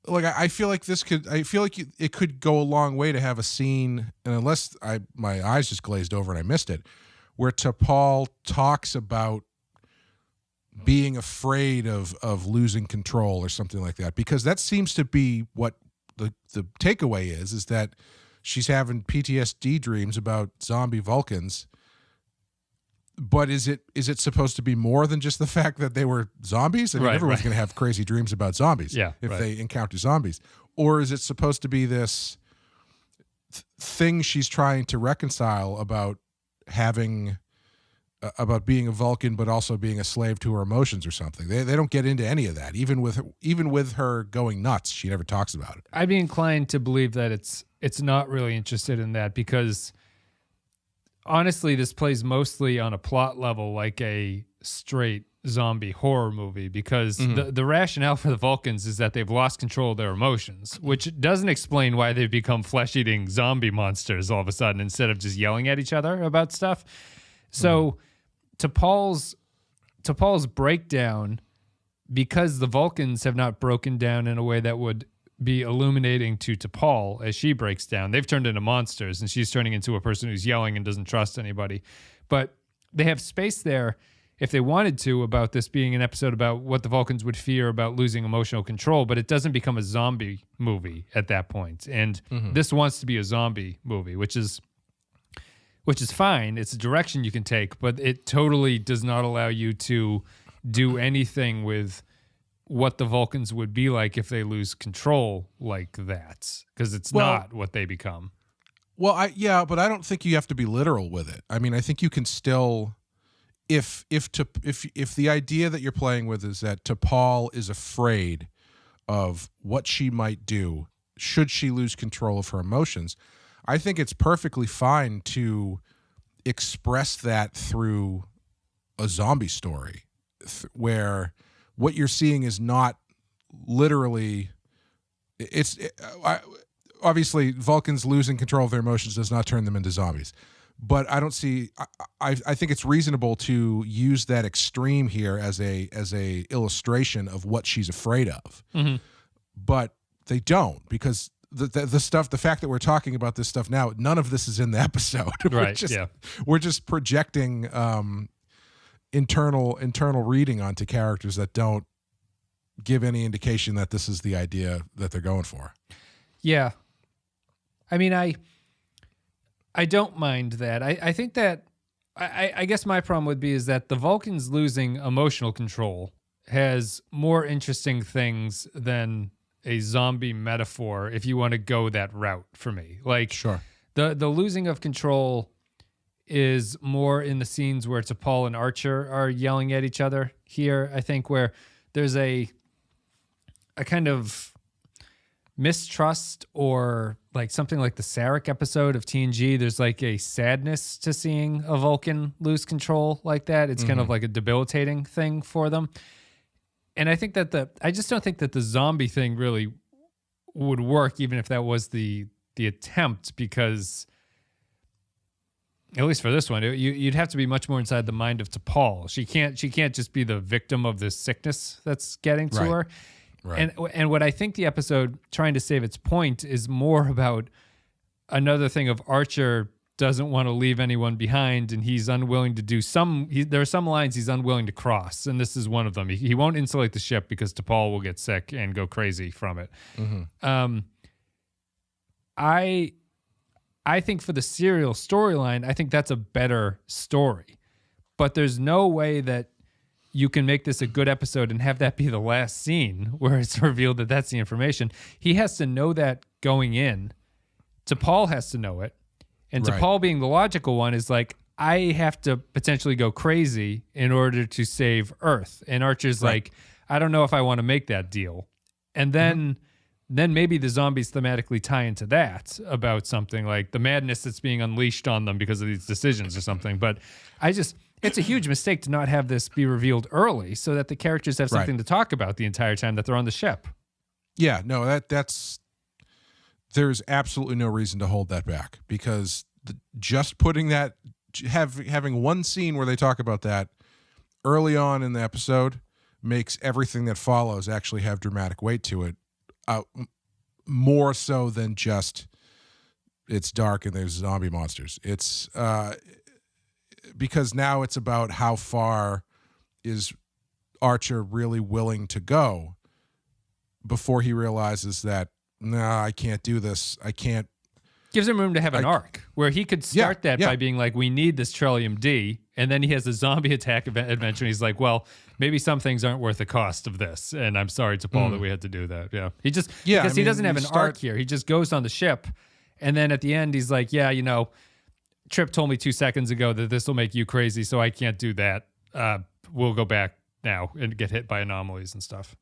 like I feel like it could go a long way to have a scene, and unless my eyes just glazed over and I missed it, where T'Pol talks about being afraid of losing control or something like that, because that seems to be what the takeaway is that she's having PTSD dreams about zombie Vulcans. But is it supposed to be more than just the fact that they were zombies? I mean, everyone's going to have crazy dreams about zombies if they encounter zombies. Or is it supposed to be this thing she's trying to reconcile about being a Vulcan, but also being a slave to her emotions or something? They don't get into any of that. Even with her going nuts, she never talks about it. I'd be inclined to believe that it's not really interested in that, because honestly, this plays mostly on a plot level like a straight zombie horror movie, because the rationale for the Vulcans is that they've lost control of their emotions, which doesn't explain why they've become flesh-eating zombie monsters all of a sudden instead of just yelling at each other about stuff. So T'Pol's breakdown, because the Vulcans have not broken down in a way that would be illuminating to T'Pol as she breaks down. They've turned into monsters, and she's turning into a person who's yelling and doesn't trust anybody. But they have space there, if they wanted to, about this being an episode about what the Vulcans would fear about losing emotional control, but it doesn't become a zombie movie at that point. And this wants to be a zombie movie, which is fine. It's a direction you can take, but it totally does not allow you to do anything with what the Vulcans would be like if they lose control like that, because it's not what they become. Well, but I don't think you have to be literal with it. I mean, I think you can still, if the idea that you're playing with is that T'Pol is afraid of what she might do should she lose control of her emotions, I think it's perfectly fine to express that through a zombie story where what you're seeing is not literally, obviously Vulcans losing control of their emotions does not turn them into zombies. But I don't see, I think it's reasonable to use that extreme here as a illustration of what she's afraid of. But they don't, because the fact that we're talking about this stuff now, none of this is in the episode. We're just projecting internal reading onto characters that don't give any indication that this is the idea that they're going for. Yeah. I mean, I don't mind that. I think that I guess my problem would be is that the Vulcans losing emotional control has more interesting things than a zombie metaphor, if you want to go that route for me. Like, sure, the losing of control is more in the scenes where T'Pol and Archer are yelling at each other here, I think, where there's a kind of mistrust, or like something like the Sarek episode of TNG, there's like a sadness to seeing a Vulcan lose control like that. It's kind of like a debilitating thing for them. And I think that I just don't think that the zombie thing really would work, even if that was the attempt, because at least for this one, you'd have to be much more inside the mind of T'Pol. She can't just be the victim of this sickness that's getting to her. Right. And what I think the episode trying to save its point is more about another thing of Archer doesn't want to leave anyone behind, and he's unwilling to do there are some lines he's unwilling to cross, and this is one of them. He won't insulate the ship because T'Pol will get sick and go crazy from it. I think for the serial storyline, I think that's a better story, but there's no way that you can make this a good episode and have that be the last scene where it's revealed that that's the information. He has to know that going in. T'Pol has to know it. And T'Pol, being the logical one, is like, I have to potentially go crazy in order to save Earth. And Archer's like, I don't know if I want to make that deal. And then maybe the zombies thematically tie into that about something like the madness that's being unleashed on them because of these decisions or something. But it's a huge mistake to not have this be revealed early so that the characters have something to talk about the entire time that they're on the ship. Yeah, no, there's absolutely no reason to hold that back, because just putting that, having one scene where they talk about that early on in the episode makes everything that follows actually have dramatic weight to it. more so than just it's dark and there's zombie monsters. It's because now it's about how far is Archer really willing to go before he realizes that, nah, I can't do this. I can't. Gives him room to have an arc where he could start that by being like, we need this Trillium D. And then he has a zombie attack adventure. And he's like, well, maybe some things aren't worth the cost of this. And I'm sorry to Paul that we had to do that. Yeah. He just, because he doesn't have an arc here. He just goes on the ship. And then at the end, he's like, yeah, you know, Trip told me 2 seconds ago that this will make you crazy. So I can't do that. We'll go back now and get hit by anomalies and stuff.